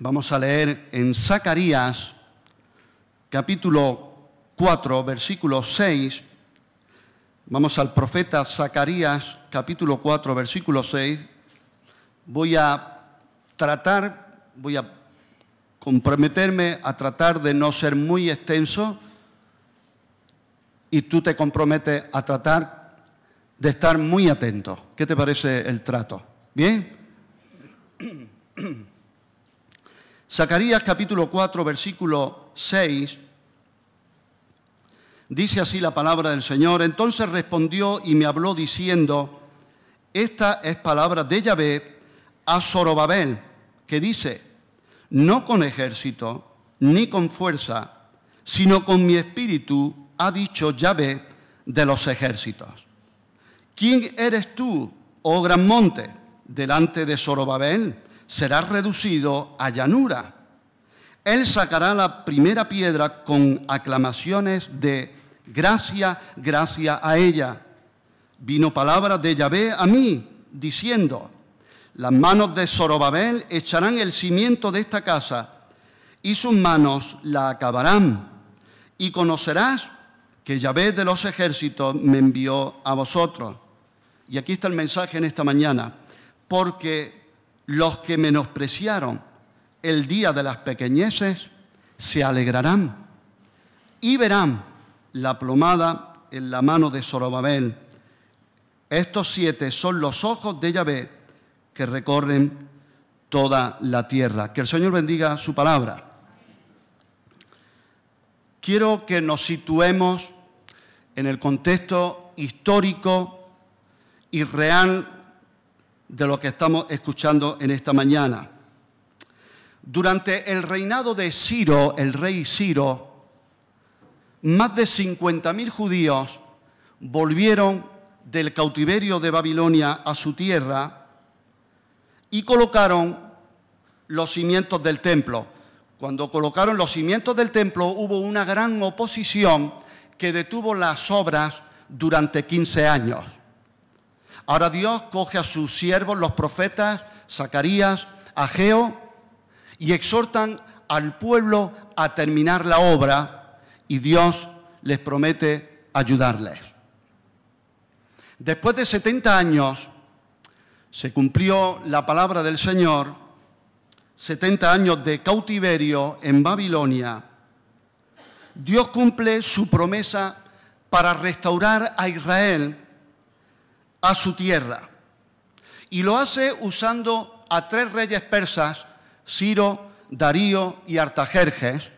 Vamos a leer en Zacarías, capítulo 4, versículo 6. Vamos al profeta Zacarías, capítulo 4, versículo 6. Voy a comprometerme a tratar de no ser muy extenso y tú te comprometes a tratar de estar muy atento. ¿Qué te parece el trato? ¿Bien? Zacarías capítulo 4, versículo 6, dice así la palabra del Señor. Entonces respondió y me habló diciendo, esta es palabra de Yahvé a Zorobabel, que dice, no con ejército ni con fuerza, sino con mi espíritu, ha dicho Yahvé de los ejércitos. ¿Quién eres tú, oh gran monte? Delante de Zorobabel serás reducido a llanura. Él sacará la primera piedra con aclamaciones de gracia, gracia a ella. Vino palabra de Yahvé a mí, diciendo, las manos de Zorobabel echarán el cimiento de esta casa, y sus manos la acabarán. Y conocerás que Yahvé de los ejércitos me envió a vosotros. Y aquí está el mensaje en esta mañana. Porque los que menospreciaron el día de las pequeñeces se alegrarán y verán la plomada en la mano de Zorobabel. Estos 7 son los ojos de Yahvé que recorren toda la tierra. Que el Señor bendiga su palabra. Quiero que nos situemos en el contexto histórico y real de lo que estamos escuchando en esta mañana. Durante el reinado de Ciro, el rey Ciro, más de 50.000 judíos volvieron del cautiverio de Babilonia a su tierra y colocaron los cimientos del templo. Cuando colocaron los cimientos del templo hubo una gran oposición que detuvo las obras durante 15 años. Ahora Dios coge a sus siervos, los profetas, Zacarías, Ageo, y exhortan al pueblo a terminar la obra, y Dios les promete ayudarles. Después de 70 años se cumplió la palabra del Señor, 70 años de cautiverio en Babilonia. Dios cumple su promesa para restaurar a Israel a su tierra. Y lo hace usando a 3 reyes persas, Ciro, Darío y Artajerjes.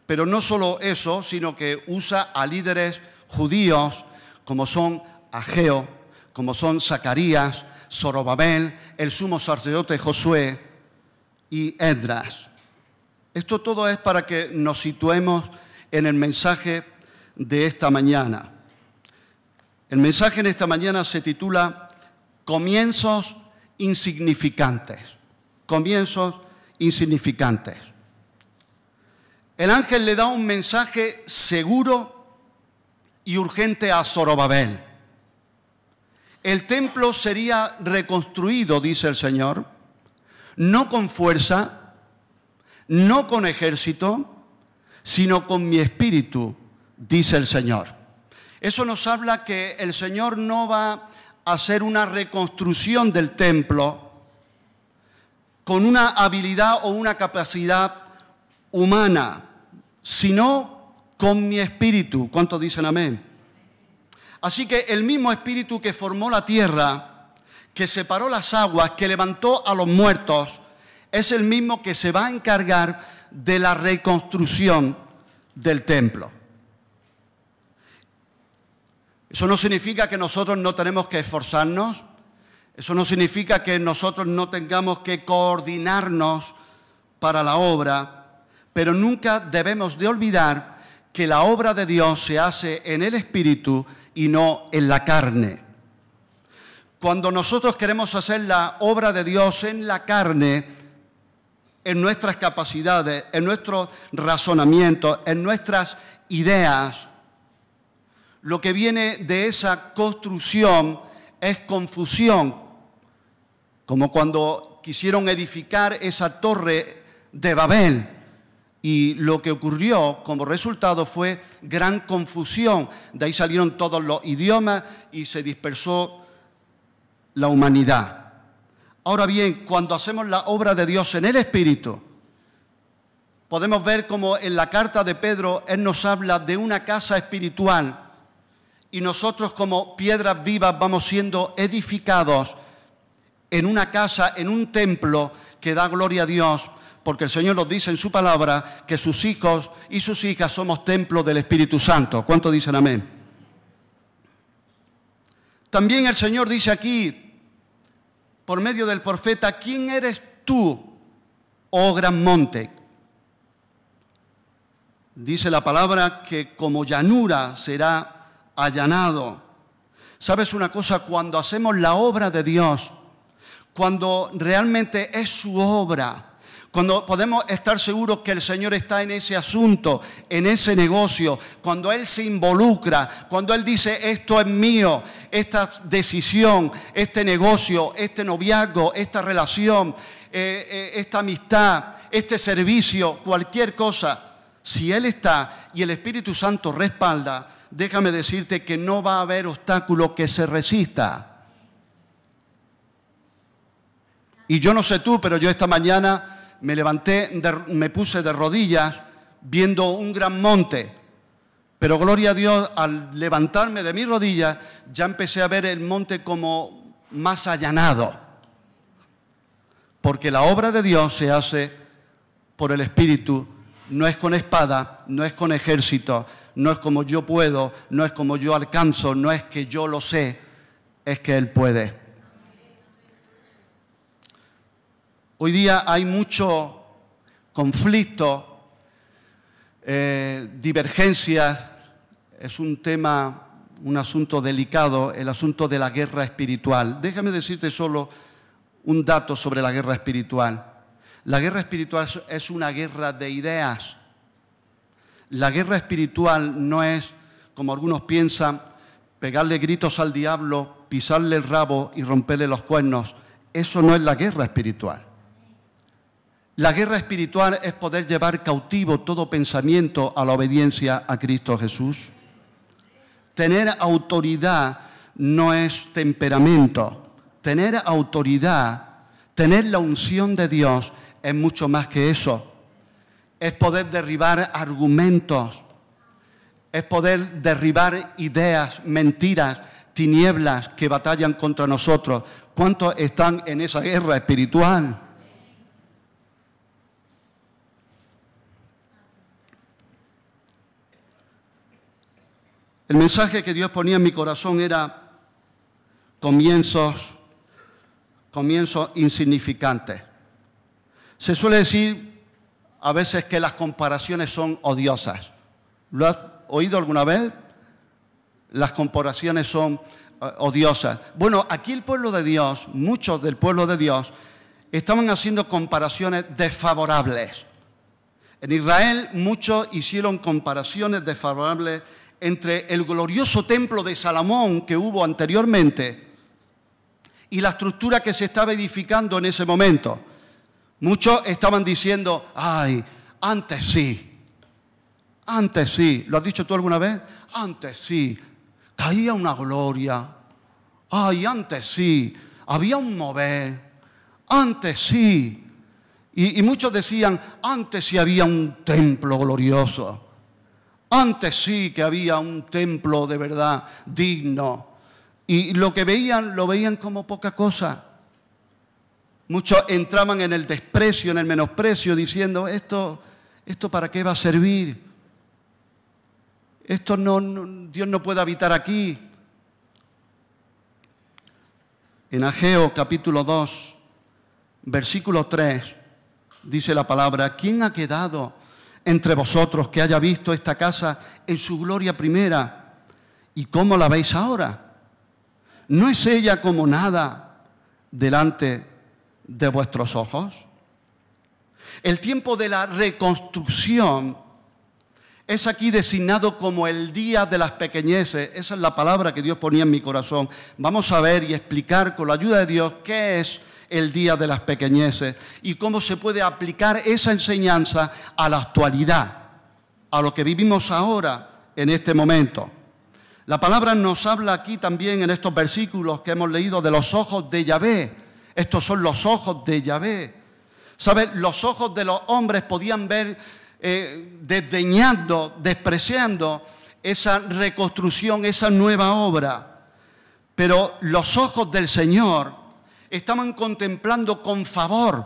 Pero no solo eso, sino que usa a líderes judíos como son Ageo, como son Zacarías, Zorobabel, el sumo sacerdote Josué y Esdras. Esto todo es para que nos situemos en el mensaje de esta mañana. El mensaje en esta mañana se titula Comienzos insignificantes. Comienzos insignificantes. El ángel le da un mensaje seguro y urgente a Zorobabel. El templo sería reconstruido, dice el Señor, no con fuerza, no con ejército, sino con mi espíritu, dice el Señor. Eso nos habla que el Señor no va a hacer una reconstrucción del templo con una habilidad o una capacidad humana, sino con mi espíritu. ¿Cuántos dicen amén? Así que el mismo espíritu que formó la tierra, que separó las aguas, que levantó a los muertos, es el mismo que se va a encargar de la reconstrucción del templo. Eso no significa que nosotros no tenemos que esforzarnos, eso no significa que nosotros no tengamos que coordinarnos para la obra, pero nunca debemos de olvidar que la obra de Dios se hace en el Espíritu y no en la carne. Cuando nosotros queremos hacer la obra de Dios en la carne, en nuestras capacidades, en nuestros razonamientos, en nuestras ideas, lo que viene de esa construcción es confusión, como cuando quisieron edificar esa torre de Babel. Y lo que ocurrió como resultado fue gran confusión. De ahí salieron todos los idiomas y se dispersó la humanidad. Ahora bien, cuando hacemos la obra de Dios en el Espíritu, podemos ver como en la carta de Pedro, él nos habla de una casa espiritual y nosotros como piedras vivas vamos siendo edificados en una casa, en un templo que da gloria a Dios, porque el Señor nos dice en su palabra que sus hijos y sus hijas somos templos del Espíritu Santo. ¿Cuántos dicen amén? También el Señor dice aquí, por medio del profeta, ¿quién eres tú, oh gran monte? Dice la palabra que como llanura será allanado. ¿Sabes una cosa? Cuando hacemos la obra de Dios, cuando realmente es su obra, cuando podemos estar seguros que el Señor está en ese asunto, en ese negocio, cuando Él se involucra, cuando Él dice esto es mío, esta decisión, este negocio, este noviazgo, esta relación, esta amistad, este servicio, cualquier cosa, si Él está y el Espíritu Santo respalda, déjame decirte que no va a haber obstáculo que se resista. Y yo no sé tú, pero yo esta mañana me levanté, me puse de rodillas viendo un gran monte. Pero gloria a Dios, al levantarme de mis rodillas, ya empecé a ver el monte como más allanado. Porque la obra de Dios se hace por el Espíritu, no es con espada, no es con ejército, no es como yo puedo, no es como yo alcanzo, no es que yo lo sé, es que Él puede. Hoy día hay mucho conflicto, divergencias, es un tema, un asunto delicado, el asunto de la guerra espiritual. Déjame decirte solo un dato sobre la guerra espiritual. La guerra espiritual es una guerra de ideas. La guerra espiritual no es, como algunos piensan, pegarle gritos al diablo, pisarle el rabo y romperle los cuernos. Eso no es la guerra espiritual. La guerra espiritual es poder llevar cautivo todo pensamiento a la obediencia a Cristo Jesús. Tener autoridad no es temperamento. Tener autoridad, tener la unción de Dios es mucho más que eso. Es poder derribar argumentos, es poder derribar ideas, mentiras, tinieblas que batallan contra nosotros. ¿Cuántos están en esa guerra espiritual? El mensaje que Dios ponía en mi corazón era comienzos insignificantes. Se suele decir a veces que las comparaciones son odiosas. ¿Lo has oído alguna vez? Las comparaciones son odiosas. Bueno, aquí el pueblo de Dios, muchos del pueblo de Dios, estaban haciendo comparaciones desfavorables. En Israel muchos hicieron comparaciones desfavorables entre el glorioso templo de Salomón que hubo anteriormente y la estructura que se estaba edificando en ese momento. Muchos estaban diciendo, ay, antes sí. ¿Lo has dicho tú alguna vez? Antes sí, caía una gloria. Ay, antes sí, había un mover. Antes sí. Y muchos decían, antes sí había un templo glorioso. Antes sí que había un templo de verdad digno. Y lo que veían, lo veían como poca cosa. Muchos entraban en el desprecio, en el menosprecio, diciendo, ¿esto para qué va a servir? Esto Dios no puede habitar aquí. En Ageo capítulo 2, versículo 3, dice la palabra, ¿quién ha quedado entre vosotros que haya visto esta casa en su gloria primera? ¿Y cómo la veis ahora? ¿No es ella como nada delante de vuestros ojos? El tiempo de la reconstrucción es aquí designado como el día de las pequeñeces. Esa es la palabra que Dios ponía en mi corazón. Vamos a ver y explicar con la ayuda de Dios qué es el día de las pequeñeces y cómo se puede aplicar esa enseñanza a la actualidad, a lo que vivimos ahora, en este momento. La palabra nos habla aquí también en estos versículos que hemos leído de los ojos de Yahvé. Estos son los ojos de Yahvé. ¿Sabes? Los ojos de los hombres podían ver desdeñando, despreciando esa reconstrucción, esa nueva obra. Pero los ojos del Señor estaban contemplando con favor.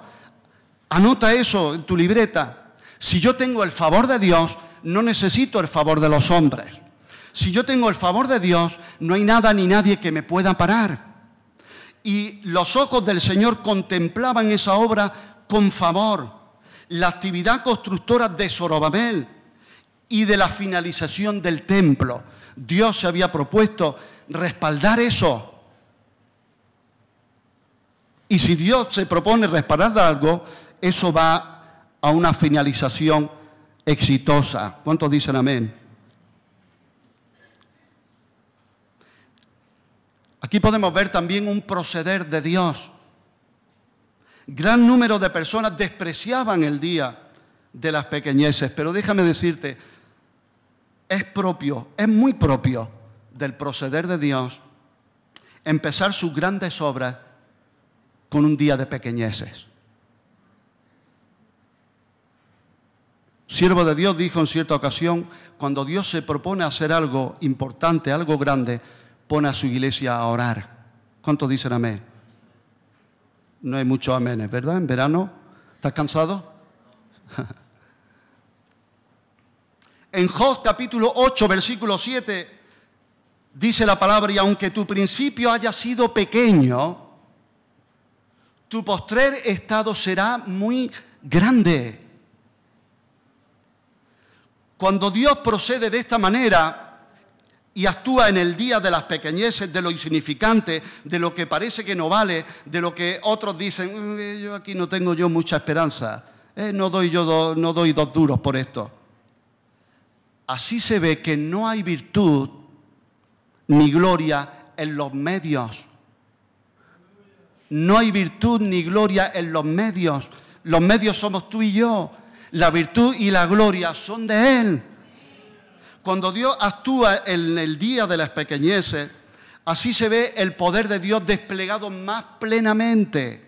Anota eso en tu libreta. Si yo tengo el favor de Dios, no necesito el favor de los hombres. Si yo tengo el favor de Dios, no hay nada ni nadie que me pueda parar. Y los ojos del Señor contemplaban esa obra con favor. La actividad constructora de Zorobabel y de la finalización del templo. Dios se había propuesto respaldar eso. Y si Dios se propone respaldar algo, eso va a una finalización exitosa. ¿Cuántos dicen amén? Aquí podemos ver también un proceder de Dios. Gran número de personas despreciaban el día de las pequeñeces, pero déjame decirte, es muy propio del proceder de Dios empezar sus grandes obras con un día de pequeñeces. Siervo de Dios dijo en cierta ocasión, cuando Dios se propone hacer algo importante, algo grande, pone a su iglesia a orar. ¿Cuántos dicen amén? No hay muchos amenes, ¿verdad? En verano, ¿estás cansado? En Job capítulo 8, versículo 7, dice la palabra, y aunque tu principio haya sido pequeño, tu postrer estado será muy grande. Cuando Dios procede de esta manera y actúa en el día de las pequeñeces, de lo insignificante, de lo que parece que no vale, de lo que otros dicen, yo aquí no tengo yo mucha esperanza, no doy dos duros por esto. Así se ve que no hay virtud ni gloria en los medios. No hay virtud ni gloria en los medios. Los medios somos tú y yo. La virtud y la gloria son de Él. Cuando Dios actúa en el día de las pequeñeces, así se ve el poder de Dios desplegado más plenamente.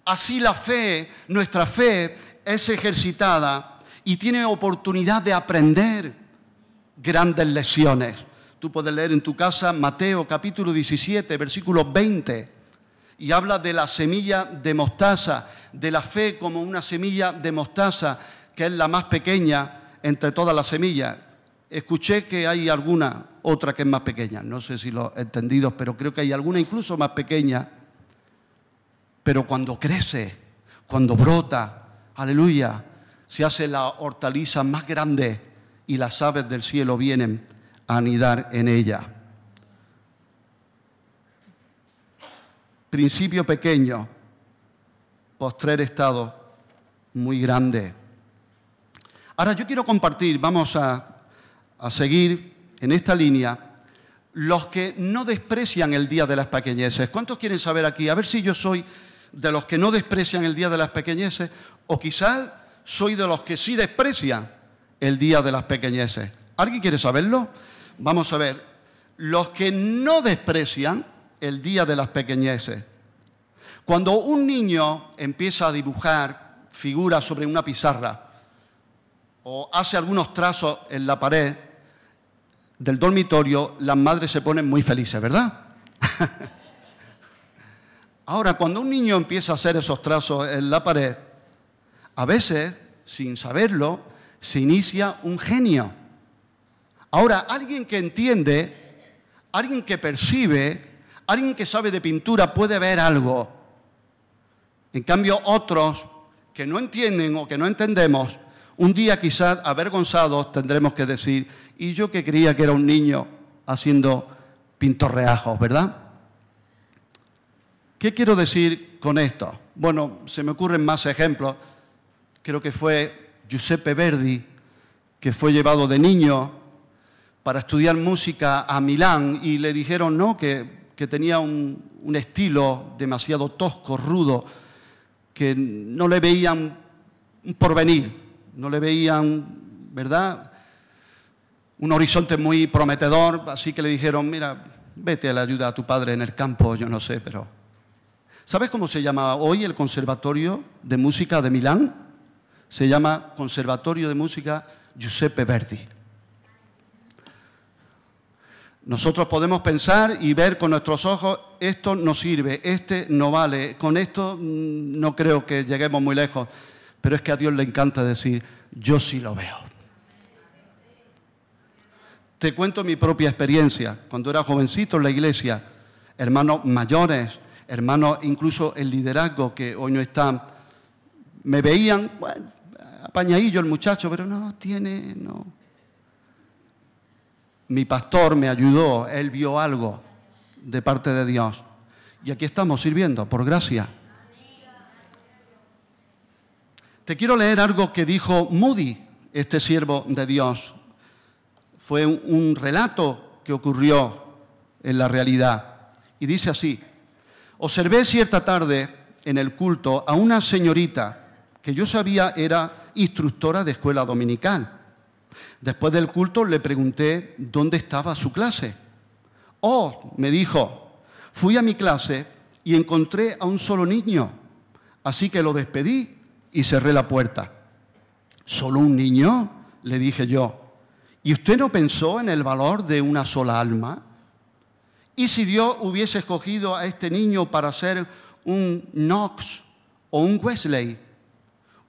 Así la fe, nuestra fe, es ejercitada y tiene oportunidad de aprender grandes lecciones. Tú puedes leer en tu casa Mateo capítulo 17, versículo 20, y habla de la semilla de mostaza, de la fe como una semilla de mostaza, que es la más pequeña entre todas las semillas. Escuché que hay alguna otra que es más pequeña, no sé si lo he entendido, pero creo que hay alguna incluso más pequeña. Pero cuando crece, cuando brota, aleluya, se hace la hortaliza más grande y las aves del cielo vienen a anidar en ella. Principio pequeño, postrer estado muy grande. Ahora yo quiero compartir, vamos a seguir en esta línea, los que no desprecian el día de las pequeñeces. ¿Cuántos quieren saber aquí? A ver si yo soy de los que no desprecian el día de las pequeñeces o quizás soy de los que sí desprecian el día de las pequeñeces. ¿Alguien quiere saberlo? Vamos a ver. Los que no desprecian el día de las pequeñeces. Cuando un niño empieza a dibujar figuras sobre una pizarra o hace algunos trazos en la pared del dormitorio, las madres se ponen muy felices, ¿verdad? Ahora, cuando un niño empieza a hacer esos trazos en la pared, a veces, sin saberlo, se inicia un genio. Ahora, alguien que entiende, alguien que percibe, alguien que sabe de pintura puede ver algo. En cambio, otros que no entienden o que no entendemos, un día quizás avergonzados tendremos que decir, y yo que creía que era un niño haciendo pintorreajos, ¿verdad? ¿Qué quiero decir con esto? Bueno, se me ocurren más ejemplos. Creo que fue Giuseppe Verdi, que fue llevado de niño para estudiar música a Milán y le dijeron no, que tenía un un estilo demasiado tosco, rudo, que no le veían un porvenir, no le veían, ¿verdad?, un horizonte muy prometedor, así que le dijeron, mira, vete a la ayuda a tu padre en el campo, yo no sé, pero... ¿Sabes cómo se llama hoy el Conservatorio de Música de Milán? Se llama Conservatorio de Música Giuseppe Verdi. Nosotros podemos pensar y ver con nuestros ojos, esto no sirve, este no vale, con esto no creo que lleguemos muy lejos, pero es que a Dios le encanta decir, yo sí lo veo. Te cuento mi propia experiencia. Cuando era jovencito en la iglesia, hermanos mayores, hermanos incluso el liderazgo que hoy no están, me veían, bueno, apañadillo el muchacho, pero no. Mi pastor me ayudó, él vio algo de parte de Dios. Y aquí estamos sirviendo, por gracia. Te quiero leer algo que dijo Moody, este siervo de Dios. Fue un relato que ocurrió en la realidad. Y dice así, observé cierta tarde en el culto a una señorita que yo sabía era instructora de escuela dominical. Después del culto le pregunté dónde estaba su clase. Oh, me dijo, fui a mi clase y encontré a un solo niño, así que lo despedí y cerré la puerta. ¿Solo un niño?, le dije yo. ¿Y usted no pensó en el valor de una sola alma? ¿Y si Dios hubiese escogido a este niño para ser un Knox o un Wesley?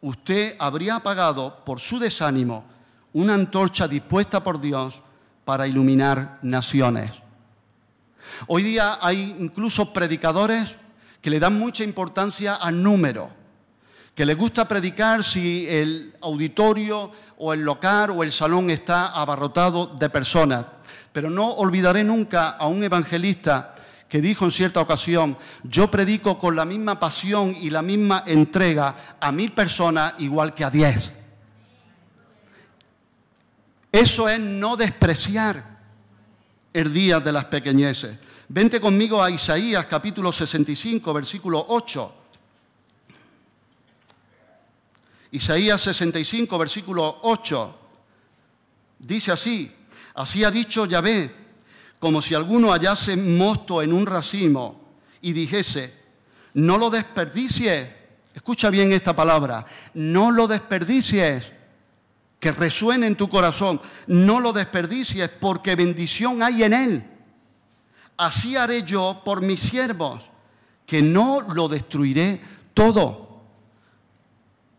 Usted habría apagado por su desánimo una antorcha dispuesta por Dios para iluminar naciones. Hoy día hay incluso predicadores que le dan mucha importancia al número, que les gusta predicar si el auditorio o el local o el salón está abarrotado de personas. Pero no olvidaré nunca a un evangelista que dijo en cierta ocasión, yo predico con la misma pasión y la misma entrega a 1000 personas igual que a 10. Eso es no despreciar el día de las pequeñeces. Vente conmigo a Isaías capítulo 65, versículo 8. Isaías 65, versículo 8. Dice así, así ha dicho Yahvé, como si alguno hallase mosto en un racimo y dijese, no lo desperdicies. Escucha bien esta palabra, no lo desperdicies. Que resuene en tu corazón, no lo desperdicies porque bendición hay en él. Así haré yo por mis siervos, que no lo destruiré todo.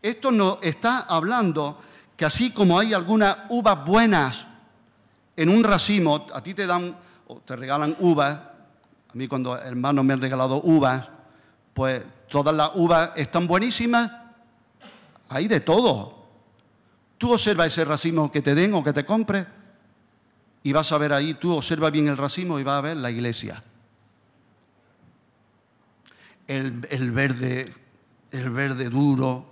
Esto nos está hablando que así como hay algunas uvas buenas en un racimo, a ti te dan o te regalan uvas, a mí cuando hermanos me han regalado uvas, pues todas las uvas están buenísimas, hay de todo. Tú observa ese racimo que te den o que te compres y vas a ver ahí, tú observa bien el racimo y vas a ver la iglesia. El verde duro,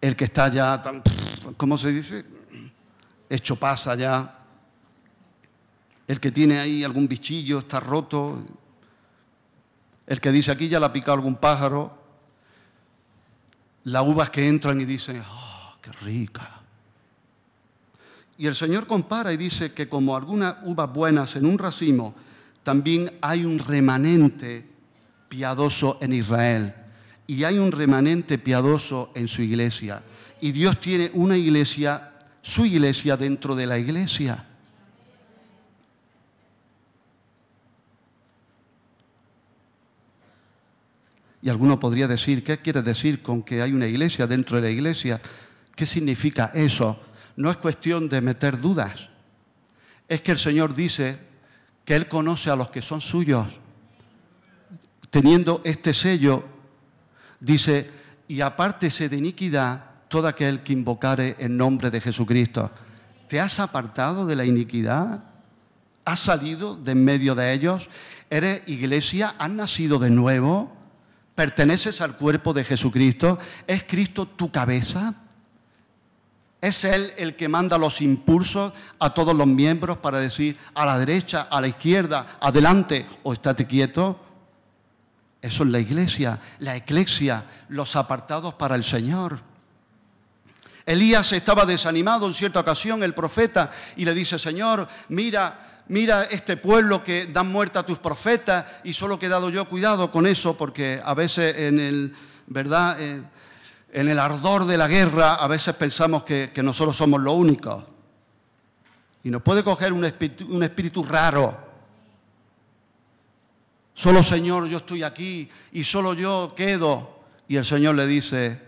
el que está ya, ¿cómo se dice? Hecho pasa ya. El que tiene ahí algún bichillo, está roto. El que dice, aquí ya la ha picado algún pájaro. Las uvas que entran y dicen, ¡qué rica! Y el Señor compara y dice que como algunas uvas buenas en un racimo, también hay un remanente piadoso en Israel. Y hay un remanente piadoso en su iglesia. Y Dios tiene una iglesia, su iglesia dentro de la iglesia. Y alguno podría decir, ¿qué quiere decir con que hay una iglesia dentro de la iglesia? ¿Qué significa eso? No es cuestión de meter dudas. Es que el Señor dice que Él conoce a los que son suyos. Teniendo este sello, dice, y apártese de iniquidad todo aquel que invocare el nombre de Jesucristo. ¿Te has apartado de la iniquidad? ¿Has salido de en medio de ellos? ¿Eres iglesia? ¿Has nacido de nuevo? ¿Perteneces al cuerpo de Jesucristo? ¿Es Cristo tu cabeza? ¿Es Él el que manda los impulsos a todos los miembros para decir a la derecha, a la izquierda, adelante o estate quieto? Eso es la iglesia, la eclesia, los apartados para el Señor. Elías estaba desanimado en cierta ocasión, el profeta, y le dice, Señor, mira este pueblo que dan muerte a tus profetas y solo he quedado yo. Cuidado con eso, porque a veces en el ardor de la guerra, a veces pensamos que nosotros somos los únicos. Y nos puede coger un espíritu raro. Solo, Señor, yo estoy aquí y solo yo quedo. Y el Señor le dice,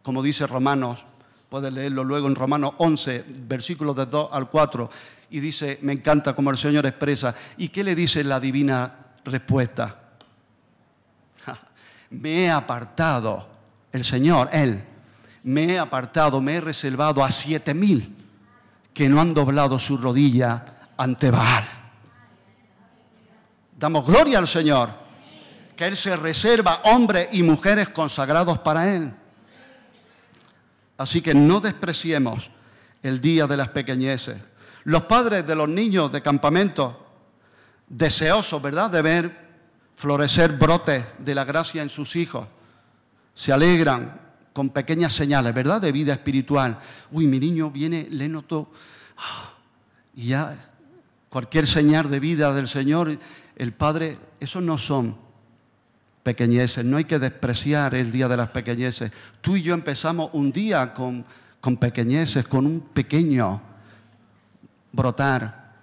como dice Romanos, puedes leerlo luego en Romanos 11, versículos de 2 al 4, y dice, me encanta como el Señor expresa. ¿Y qué le dice la divina respuesta? Me he apartado, el Señor, Él, me he apartado, me he reservado a 7,000 que no han doblado su rodilla ante Baal. Damos gloria al Señor, que Él se reserva hombres y mujeres consagrados para Él. Así que no despreciemos el día de las pequeñeces. Los padres de los niños de campamento, deseosos, ¿verdad?, de ver florecer brotes de la gracia en sus hijos, se alegran con pequeñas señales, ¿verdad?, de vida espiritual. Uy, mi niño viene, le noto, y ya cualquier señal de vida del Señor, el Padre, esos no son pequeñeces, no hay que despreciar el día de las pequeñeces. Tú y yo empezamos un día con pequeñeces, con un pequeño brotar.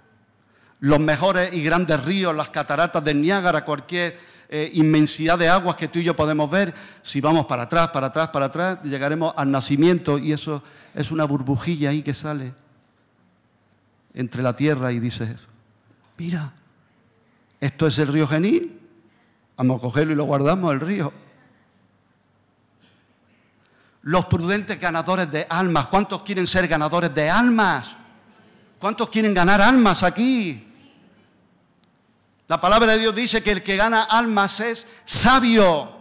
Los mejores y grandes ríos, las cataratas del Niágara, cualquier inmensidad de aguas que tú y yo podemos ver, si vamos para atrás, llegaremos al nacimiento y eso es una burbujilla ahí que sale entre la tierra y dices, mira, esto es el río Genil, vamos a cogerlo y lo guardamos, el río. Los prudentes ganadores de almas, ¿cuántos quieren ser ganadores de almas? ¿Cuántos quieren ganar almas aquí? La palabra de Dios dice que el que gana almas es sabio.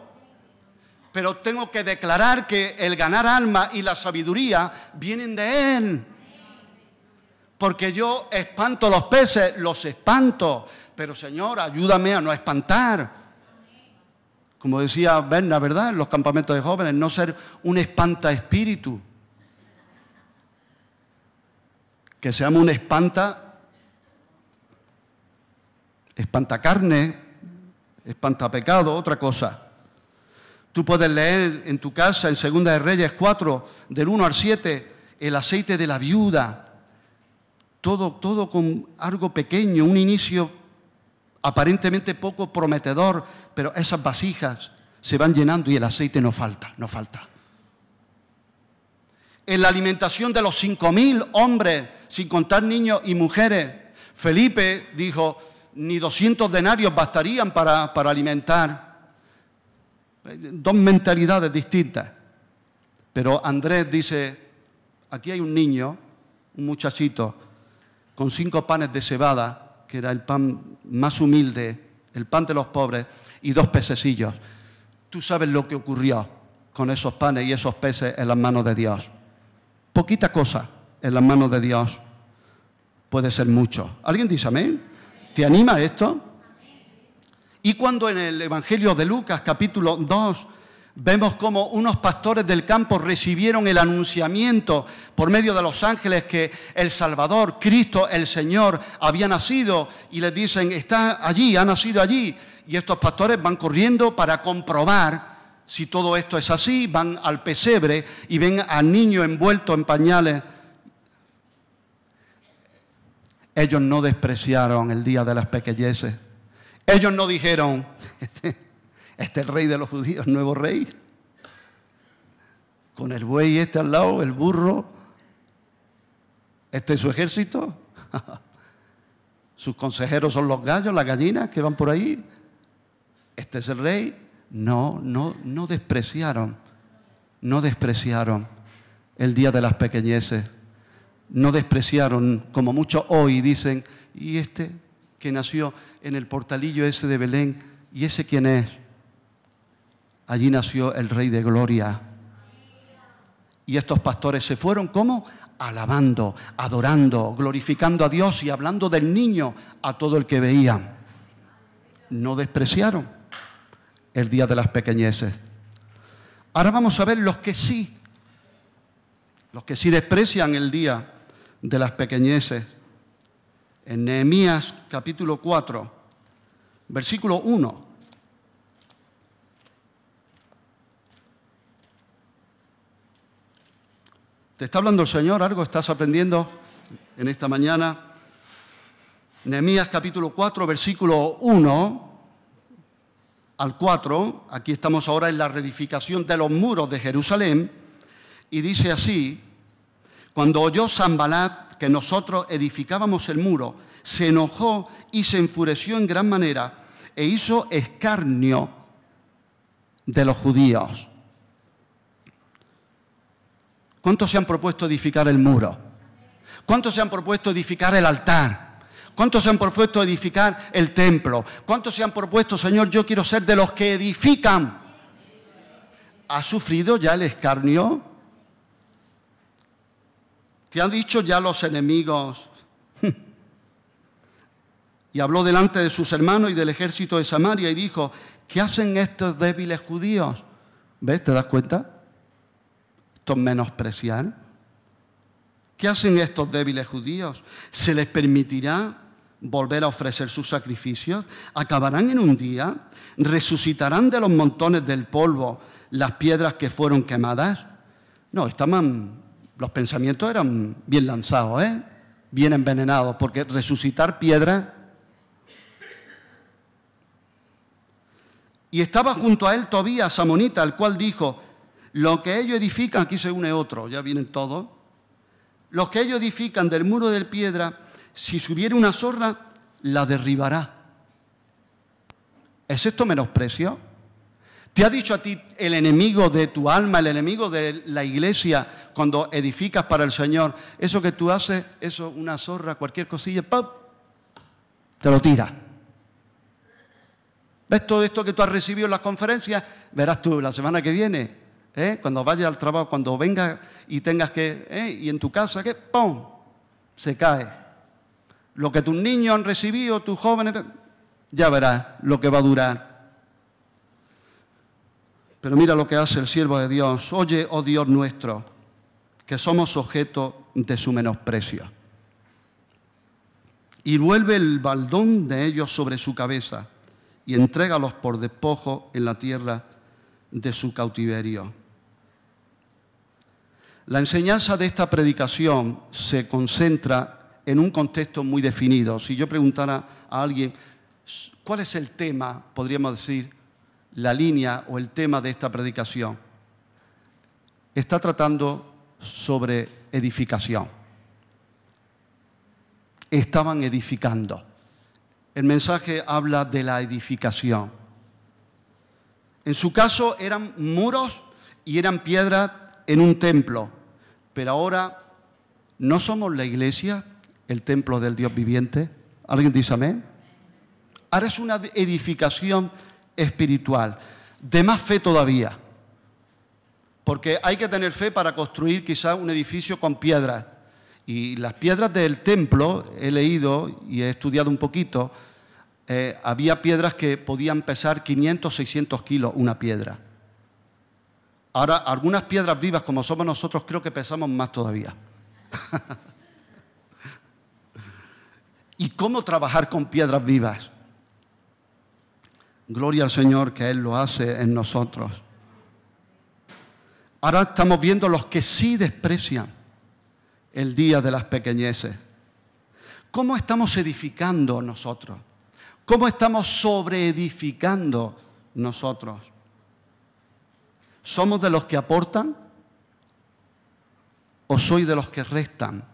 Pero tengo que declarar que el ganar almas y la sabiduría vienen de Él. Porque yo espanto los peces, los espanto. Pero Señor, ayúdame a no espantar. Como decía Berna, ¿verdad?, en los campamentos de jóvenes, no ser un espanta-espíritu. Que seamos un espantacarne, espantapecado, otra cosa. Tú puedes leer en tu casa, en 2 de Reyes 4, del 1 al 7, el aceite de la viuda. Todo con algo pequeño, un inicio aparentemente poco prometedor, pero esas vasijas se van llenando y el aceite no falta. En la alimentación de los 5,000 hombres, sin contar niños y mujeres, Felipe dijo, ni 200 denarios bastarían para alimentar. 2 mentalidades distintas. Pero Andrés dice, aquí hay un niño, un muchachito, con 5 panes de cebada, que era el pan más humilde, el pan de los pobres, y 2 pececillos. Tú sabes lo que ocurrió con esos panes y esos peces en las manos de Dios. Poquita cosa en las manos de Dios puede ser mucho. ¿Alguien dice amén? ¿Te anima esto? Y cuando en el Evangelio de Lucas, capítulo 2, vemos cómo unos pastores del campo recibieron el anunciamiento por medio de los ángeles que el Salvador, Cristo, el Señor, había nacido, y les dicen, está allí, ha nacido allí. Y estos pastores van corriendo para comprobar si todo esto es así, van al pesebre y ven al niño envuelto en pañales. Ellos no despreciaron el día de las pequeñeces. Ellos no dijeron, este es el rey de los judíos, nuevo rey. Con el buey este al lado, el burro. Este es su ejército. Sus consejeros son los gallos, las gallinas que van por ahí. Este es el rey. No despreciaron el día de las pequeñeces. No despreciaron, como muchos hoy dicen, y este que nació en el portalillo ese de Belén, ¿y ese quién es? Allí nació el Rey de Gloria. Y estos pastores se fueron, ¿cómo? Alabando, adorando, glorificando a Dios y hablando del niño a todo el que veían. No despreciaron el día de las pequeñeces. Ahora vamos a ver los que sí desprecian el día de las pequeñeces. En Nehemías capítulo 4, versículo 1. ¿Te está hablando el Señor? ¿Algo estás aprendiendo en esta mañana? Nehemías capítulo 4, versículo 1 al 4. Aquí estamos ahora en la reedificación de los muros de Jerusalén. Y dice así: cuando oyó Sanbalat que nosotros edificábamos el muro, se enojó y se enfureció en gran manera e hizo escarnio de los judíos. ¿Cuántos se han propuesto edificar el muro? ¿Cuántos se han propuesto edificar el altar? ¿Cuántos se han propuesto edificar el templo? ¿Cuántos se han propuesto, Señor, yo quiero ser de los que edifican? ¿Has sufrido ya el escarnio? ¿Te han dicho ya los enemigos? Y habló delante de sus hermanos y del ejército de Samaria y dijo: ¿qué hacen estos débiles judíos? ¿Ves? ¿Te das cuenta? Esto es menospreciar. ¿Qué hacen estos débiles judíos? ¿Se les permitirá volver a ofrecer sus sacrificios? ¿Acabarán en un día? ¿Resucitarán de los montones del polvo las piedras que fueron quemadas? No, los pensamientos eran bien lanzados, bien envenenados, porque resucitar piedras. Y estaba junto a él Tobías, amonita, el cual dijo: lo que ellos edifican, aquí se une otro, ya vienen todos, los que ellos edifican del muro de piedra, si subiera una zorra, la derribará. ¿Es esto menosprecio? ¿Te ha dicho a ti el enemigo de tu alma, el enemigo de la iglesia, cuando edificas para el Señor, eso que tú haces, eso, una zorra, cualquier cosilla, ¡pum!, te lo tira? ¿Ves todo esto que tú has recibido en las conferencias? Verás tú la semana que viene, cuando vayas al trabajo, cuando vengas y tengas que, y en tu casa, que ¡pum!, se cae. Lo que tus niños han recibido, tus jóvenes, ya verás lo que va a durar. Pero mira lo que hace el siervo de Dios. Oye, oh Dios nuestro, que somos objeto de su menosprecio. Y vuelve el baldón de ellos sobre su cabeza y entrégalos por despojo en la tierra de su cautiverio. La enseñanza de esta predicación se concentra en un contexto muy definido. Si yo preguntara a alguien, ¿cuál es el tema, podríamos decir, la línea o el tema de esta predicación? Está tratando sobre edificación. Estaban edificando. El mensaje habla de la edificación. En su caso eran muros y eran piedras en un templo. Pero ahora no somos la iglesia, el templo del Dios viviente. ¿Alguien dice amén? Ahora es una edificación espiritual, de más fe todavía. Porque hay que tener fe para construir quizás un edificio con piedras. Y las piedras del templo, he leído y he estudiado un poquito, había piedras que podían pesar 500, 600 kilos una piedra. Ahora, algunas piedras vivas como somos nosotros, creo que pesamos más todavía. ¿Y cómo trabajar con piedras vivas? Gloria al Señor que Él lo hace en nosotros. Ahora estamos viendo los que sí desprecian el día de las pequeñeces. ¿Cómo estamos edificando nosotros? ¿Cómo estamos sobreedificando nosotros? ¿Somos de los que aportan o soy de los que restan?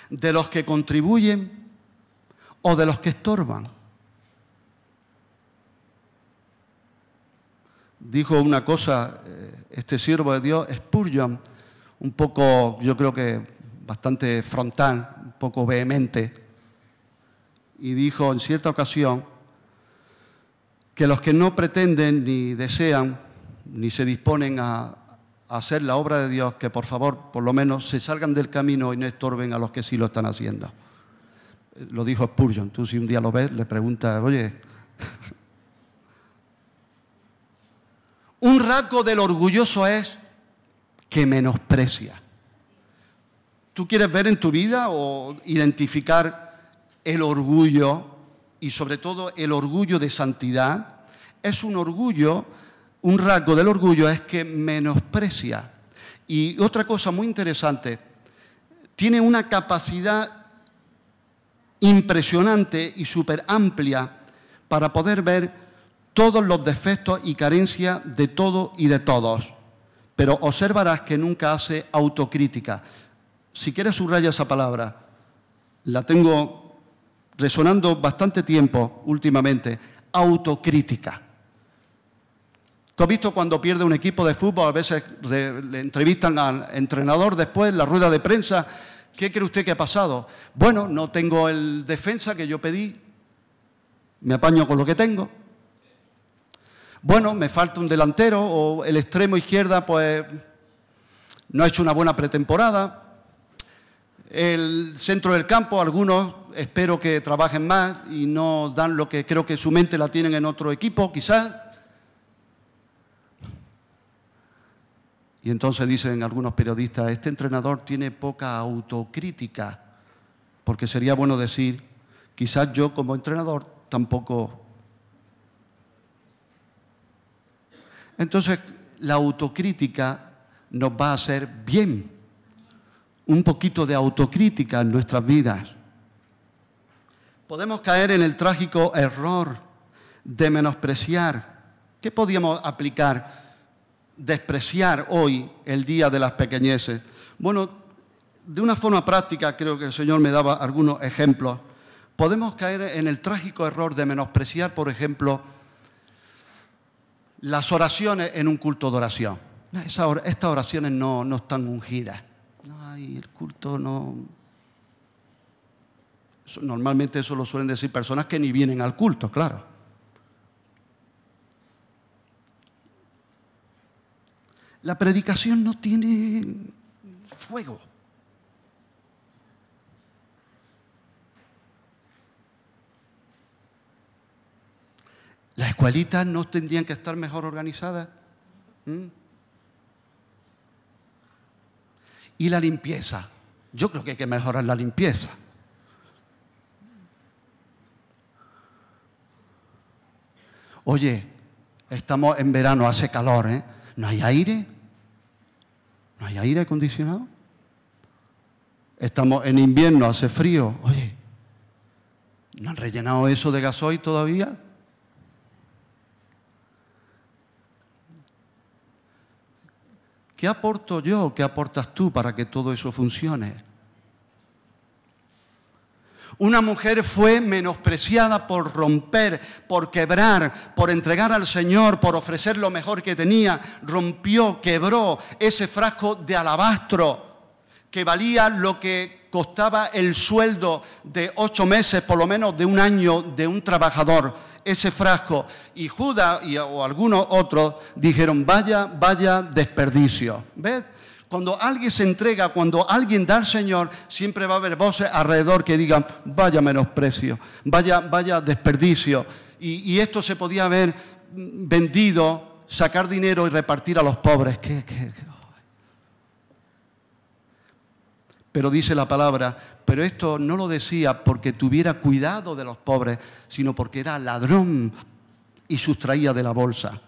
¿De los que contribuyen o de los que estorban? Dijo una cosa este siervo de Dios, Spurgeon, un poco, yo creo que bastante frontal, un poco vehemente, y dijo en cierta ocasión que los que no pretenden ni desean ni se disponen a hacer la obra de Dios, que por favor, por lo menos, se salgan del camino y no estorben a los que sí lo están haciendo. Lo dijo Spurgeon. Tú si un día lo ves, le preguntas, oye, Un rasgo del orgulloso es que menosprecia. ¿Tú quieres ver en tu vida o identificar el orgullo y sobre todo el orgullo de santidad? Es un orgullo, un rasgo del orgullo es que menosprecia. Y otra cosa muy interesante, tiene una capacidad impresionante y súper amplia para poder ver todos los defectos y carencias de todo y de todos. Pero observarás que nunca hace autocrítica. Si quieres subraya esa palabra, la tengo resonando bastante tiempo últimamente, autocrítica. ¿Tú has visto cuando pierde un equipo de fútbol? A veces le entrevistan al entrenador después, en la rueda de prensa. ¿Qué cree usted que ha pasado? Bueno, no tengo el defensa que yo pedí, me apaño con lo que tengo. Bueno, me falta un delantero o el extremo izquierda, pues no ha hecho una buena pretemporada. El centro del campo, algunos espero que trabajen más y no dan lo que creo que su mente la tienen en otro equipo, quizás. Y entonces dicen algunos periodistas, este entrenador tiene poca autocrítica, porque sería bueno decir, quizás yo como entrenador tampoco. Entonces, la autocrítica nos va a hacer bien, un poquito de autocrítica en nuestras vidas. Podemos caer en el trágico error de menospreciar. ¿Qué podríamos aplicar? Despreciar hoy el día de las pequeñeces. Bueno, de una forma práctica, creo que el Señor me daba algunos ejemplos. Podemos caer en el trágico error de menospreciar, por ejemplo, las oraciones en un culto de oración. Estas oraciones no están ungidas. Ay, el culto no... Normalmente eso lo suelen decir personas que ni vienen al culto, claro. La predicación no tiene fuego. Las escuelitas no tendrían que estar mejor organizadas. Y la limpieza. Yo creo que hay que mejorar la limpieza. Oye, estamos en verano, hace calor, ¿eh? ¿No hay aire? ¿No hay aire acondicionado? Estamos en invierno, hace frío. Oye, ¿no han rellenado eso de gasoil todavía? ¿Qué aporto yo? ¿Qué aportas tú para que todo eso funcione? Una mujer fue menospreciada por romper, por quebrar, por entregar al Señor, por ofrecer lo mejor que tenía. Rompió, quebró ese frasco de alabastro que valía lo que costaba el sueldo de 8 meses, por lo menos de un año, de un trabajador. Ese frasco. Y Judas o algunos otros dijeron, vaya desperdicio. ¿Ves? Cuando alguien se entrega, cuando alguien da al Señor, siempre va a haber voces alrededor que digan, vaya menosprecio, vaya desperdicio. Y esto se podía haber vendido, sacar dinero y repartir a los pobres. Pero dice la palabra, pero esto no lo decía porque tuviera cuidado de los pobres, sino porque era ladrón y sustraía de la bolsa.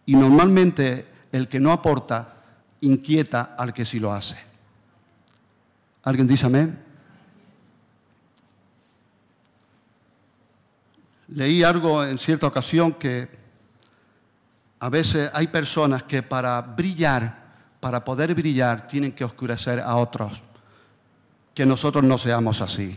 Y normalmente el que no aporta inquieta al que sí lo hace. ¿Alguien dice amén? Leí algo en cierta ocasión que a veces hay personas que para poder brillar, tienen que oscurecer a otros. Que nosotros no seamos así.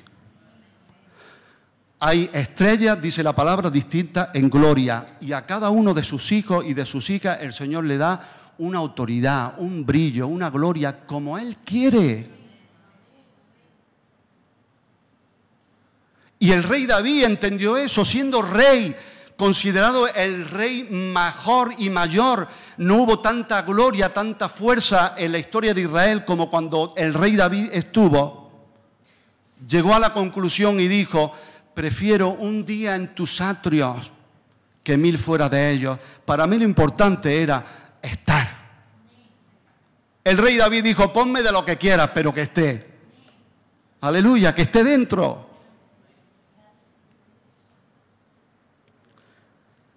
Hay estrellas, dice la palabra, distintas en gloria. Y a cada uno de sus hijos y de sus hijas el Señor le da una autoridad, un brillo, una gloria como Él quiere. Y el rey David entendió eso, siendo rey, considerado el rey mejor y mayor. No hubo tanta gloria, tanta fuerza en la historia de Israel como cuando el rey David estuvo. Llegó a la conclusión y dijo, prefiero un día en tus atrios que 1000 fuera de ellos. Para mí lo importante era estar. El rey David dijo, ponme de lo que quieras, pero que esté. Aleluya, que esté dentro.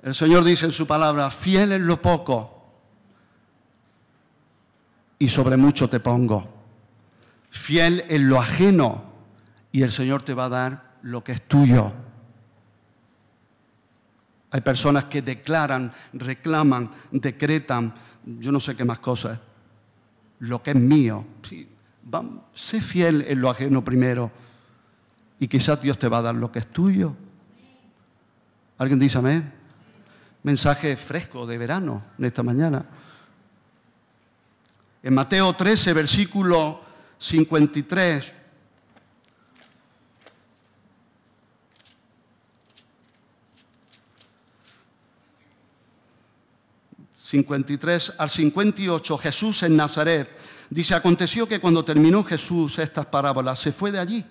El Señor dice en su palabra, fiel en lo poco y sobre mucho te pongo. Fiel en lo ajeno y el Señor te va a dar lo que es tuyo. Hay personas que declaran, reclaman, decretan, yo no sé qué más cosas. Lo que es mío. Sí, sé fiel en lo ajeno primero y quizás Dios te va a dar lo que es tuyo. ¿Alguien dice amén? Mensaje fresco de verano en esta mañana. En Mateo 13, versículo 53. Al 58, Jesús en Nazaret. Dice, aconteció que cuando terminó Jesús estas parábolas, se fue de allí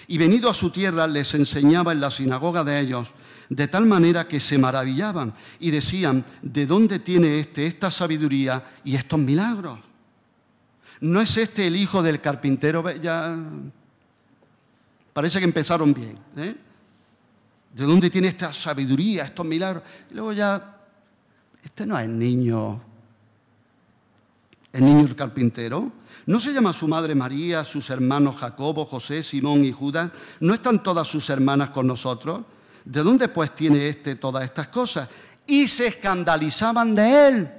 y venido a su tierra les enseñaba en la sinagoga de ellos, de tal manera que se maravillaban y decían, ¿de dónde tiene esta sabiduría y estos milagros? ¿No es este el hijo del carpintero? Ya parece que empezaron bien, ¿eh? ¿De dónde tiene esta sabiduría, estos milagros? Y luego ya, este no es el niño el carpintero. ¿No se llama su madre María, sus hermanos Jacobo, José, Simón y Judas? ¿No están todas sus hermanas con nosotros? ¿De dónde pues tiene todas estas cosas? Y se escandalizaban de él.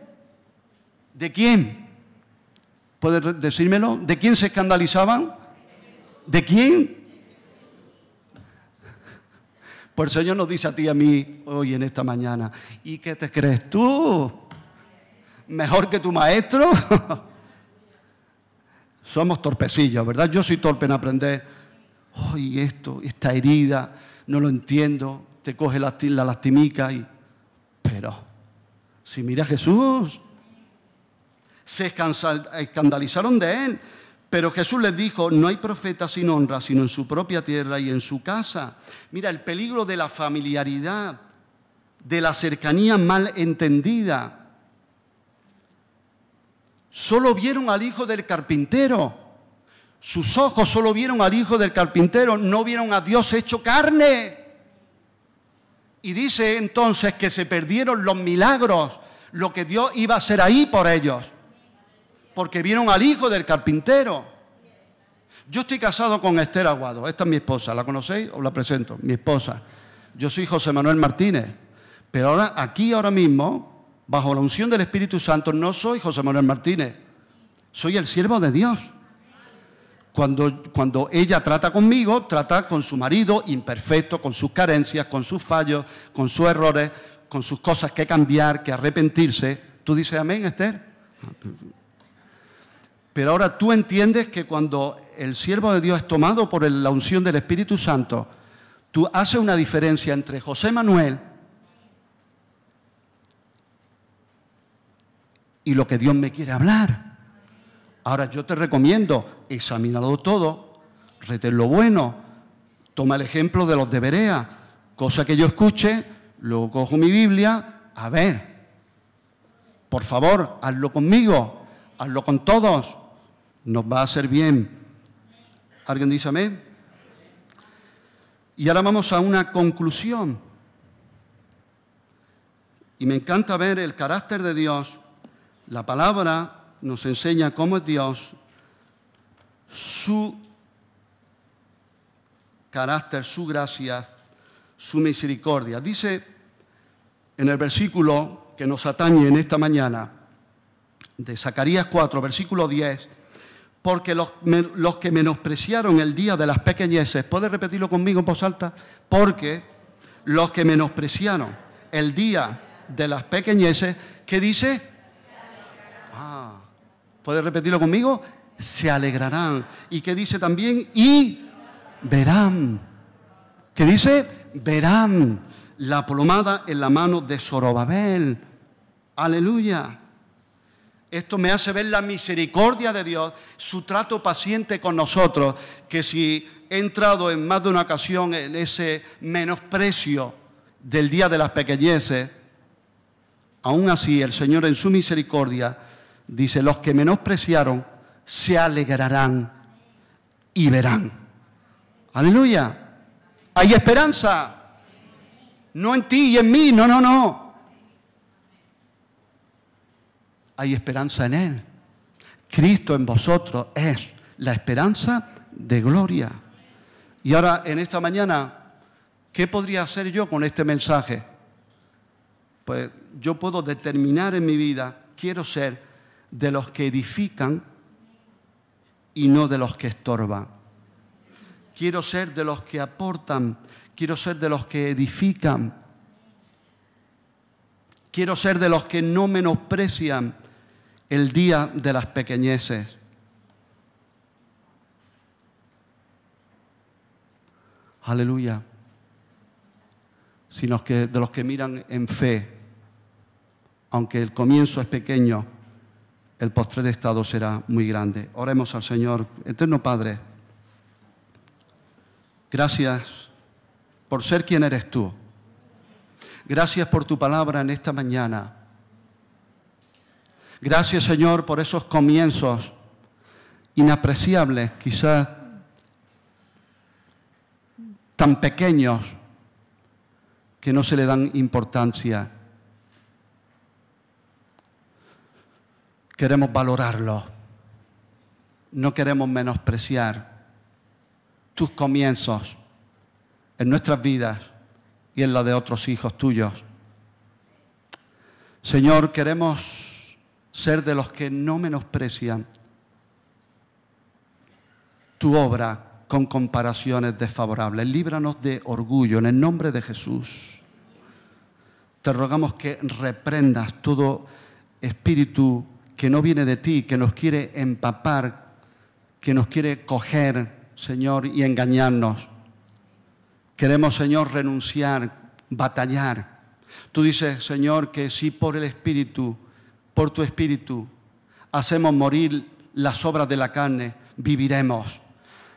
¿De quién? ¿Puedes decírmelo? ¿De quién se escandalizaban? ¿De quién? Pues el Señor nos dice a ti y a mí hoy en esta mañana, ¿y qué te crees tú? ¿Mejor que tu maestro? Somos torpecillos, ¿verdad? Yo soy torpe en aprender. Ay, esta herida, no lo entiendo, te coge la lastimica pero si mira a Jesús, se escandalizaron de él. Pero Jesús les dijo, no hay profeta sin honra, sino en su propia tierra y en su casa. Mira, el peligro de la familiaridad, de la cercanía mal entendida. Solo vieron al hijo del carpintero. Sus ojos solo vieron al hijo del carpintero, no vieron a Dios hecho carne. Y dice entonces que se perdieron los milagros, lo que Dios iba a hacer ahí por ellos. Porque vieron al hijo del carpintero. Yo estoy casado con Esther Aguado. Esta es mi esposa. ¿La conocéis? Os la presento. Mi esposa. Yo soy José Manuel Martínez. Pero ahora mismo, bajo la unción del Espíritu Santo, no soy José Manuel Martínez. Soy el siervo de Dios. Cuando ella trata conmigo, trata con su marido imperfecto, con sus carencias, con sus fallos, con sus errores, con sus cosas que cambiar, que arrepentirse. ¿Tú dices amén, Esther? Pero ahora tú entiendes que cuando el siervo de Dios es tomado por la unción del Espíritu Santo, tú haces una diferencia entre José Manuel y lo que Dios me quiere hablar. Ahora yo te recomiendo, examínalo todo, retén lo bueno, toma el ejemplo de los de Berea, cosa que yo escuche, luego cojo mi Biblia, a ver, por favor, hazlo conmigo, hazlo con todos. Nos va a hacer bien. ¿Alguien dice amén? Y ahora vamos a una conclusión. Y me encanta ver el carácter de Dios. La palabra nos enseña cómo es Dios, su carácter, su gracia, su misericordia. Dice en el versículo que nos atañe en esta mañana, de Zacarías 4, versículo 10, porque los que menospreciaron el día de las pequeñeces, ¿puedes repetirlo conmigo en voz alta? Porque los que menospreciaron el día de las pequeñeces, ¿qué dice? ¿Puedes repetirlo conmigo? Se alegrarán. ¿Y qué dice también? Y verán. ¿Qué dice? Verán la plomada en la mano de Zorobabel. Aleluya. Esto me hace ver la misericordia de Dios, su trato paciente con nosotros, que si he entrado en más de una ocasión en ese menosprecio del día de las pequeñeces, aún así el Señor en su misericordia dice, los que menospreciaron se alegrarán y verán. Aleluya. Hay esperanza. No en ti y en mí, no, no, no. Hay esperanza en Él. Cristo en vosotros es la esperanza de gloria. Y ahora, en esta mañana, ¿qué podría hacer yo con este mensaje? Pues yo puedo determinar en mi vida, quiero ser de los que edifican y no de los que estorban. Quiero ser de los que aportan, quiero ser de los que edifican. Quiero ser de los que no menosprecian el día de las pequeñeces. Aleluya. Sino que de los que miran en fe, aunque el comienzo es pequeño, el postrer estado será muy grande. Oremos al Señor. Eterno Padre, gracias por ser quien eres tú. Gracias por tu palabra en esta mañana. Gracias, Señor, por esos comienzos inapreciables, quizás tan pequeños que no se le dan importancia. Queremos valorarlo. No queremos menospreciar tus comienzos en nuestras vidas y en la de otros hijos tuyos. Señor, queremos ser de los que no menosprecian tu obra con comparaciones desfavorables. Líbranos de orgullo en el nombre de Jesús. Te rogamos que reprendas todo espíritu que no viene de ti, que nos quiere empapar, que nos quiere coger, Señor, y engañarnos. Queremos, Señor, renunciar, batallar. Tú dices, Señor, que si por el Espíritu, por tu Espíritu, hacemos morir las obras de la carne, viviremos.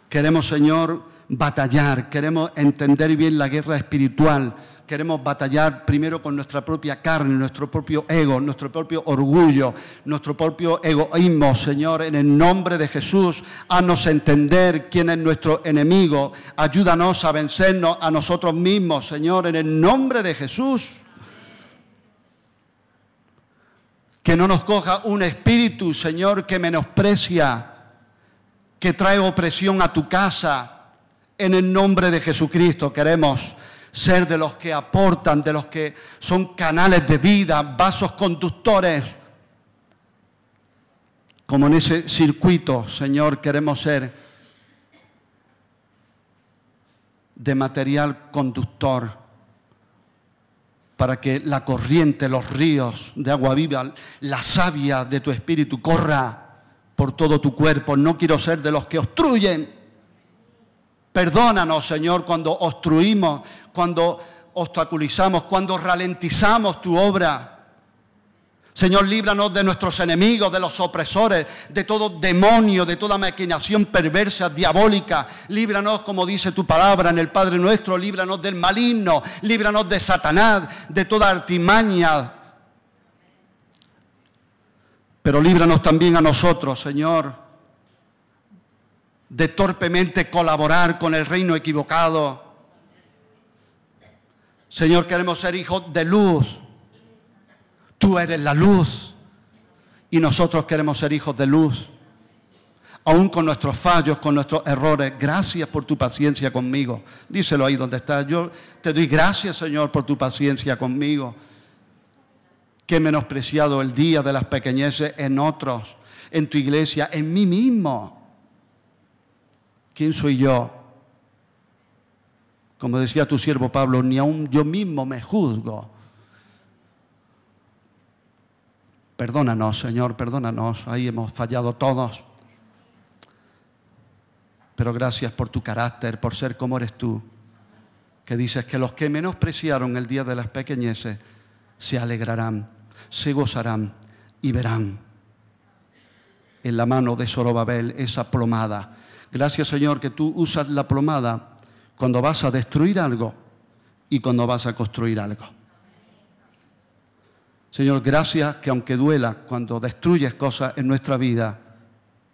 Queremos, Señor, batallar, queremos entender bien la guerra espiritual. Queremos batallar primero con nuestra propia carne, nuestro propio ego, nuestro propio orgullo, nuestro propio egoísmo. Señor, en el nombre de Jesús, haznos entender quién es nuestro enemigo. Ayúdanos a vencernos a nosotros mismos, Señor, en el nombre de Jesús. Que no nos coja un espíritu, Señor, que menosprecia, que trae opresión a tu casa. En el nombre de Jesucristo queremos ser de los que aportan, de los que son canales de vida, vasos conductores. Como en ese circuito, Señor, queremos ser de material conductor para que la corriente, los ríos de agua viva, la savia de tu espíritu corra por todo tu cuerpo. No quiero ser de los que obstruyen. Perdónanos, Señor, cuando obstruimos, cuando obstaculizamos, cuando ralentizamos tu obra. Señor, líbranos de nuestros enemigos, de los opresores, de todo demonio, de toda maquinación perversa, diabólica. Líbranos, como dice tu palabra en el Padre Nuestro, líbranos del maligno, líbranos de Satanás, de toda artimaña. Pero líbranos también a nosotros, Señor, de torpemente colaborar con el reino equivocado. Señor, queremos ser hijos de luz. Tú eres la luz y nosotros queremos ser hijos de luz. Aún con nuestros fallos, con nuestros errores. Gracias por tu paciencia conmigo. Díselo ahí donde estás. Yo te doy gracias, Señor, por tu paciencia conmigo. Que he menospreciado el día de las pequeñeces en otros, en tu iglesia, en mí mismo. ¿Quién soy yo? Como decía tu siervo Pablo, ni aún yo mismo me juzgo. Perdónanos, Señor, perdónanos. Ahí hemos fallado todos. Pero gracias por tu carácter, por ser como eres tú. Que dices que los que menospreciaron el día de las pequeñeces se alegrarán, se gozarán y verán en la mano de Zorobabel esa plomada. Gracias, Señor, que tú usas la plomada cuando vas a destruir algo y cuando vas a construir algo. Señor, gracias que aunque duela cuando destruyes cosas en nuestra vida,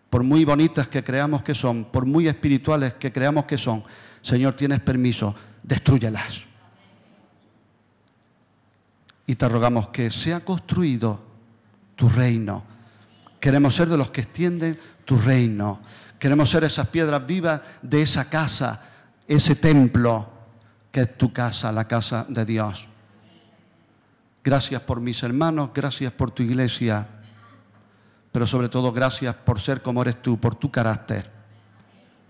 por muy bonitas que creamos que son, por muy espirituales que creamos que son, Señor, tienes permiso, destrúyelas. Y te rogamos que sea construido tu reino. Queremos ser de los que extienden tu reino. Queremos ser esas piedras vivas de esa casa, ese templo que es tu casa, la casa de Dios. Gracias por mis hermanos, gracias por tu iglesia, pero sobre todo gracias por ser como eres tú, por tu carácter,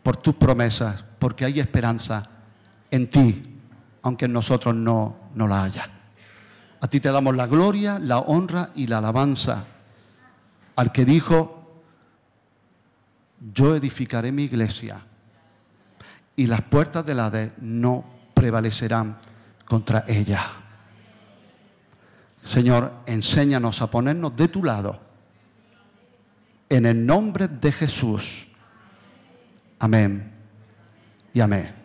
por tus promesas, porque hay esperanza en ti, aunque en nosotros no la haya. A ti te damos la gloria, la honra y la alabanza, al que dijo: yo edificaré mi iglesia y las puertas del Hades no prevalecerán contra ella. Señor, enséñanos a ponernos de tu lado. En el nombre de Jesús. Amén y amén.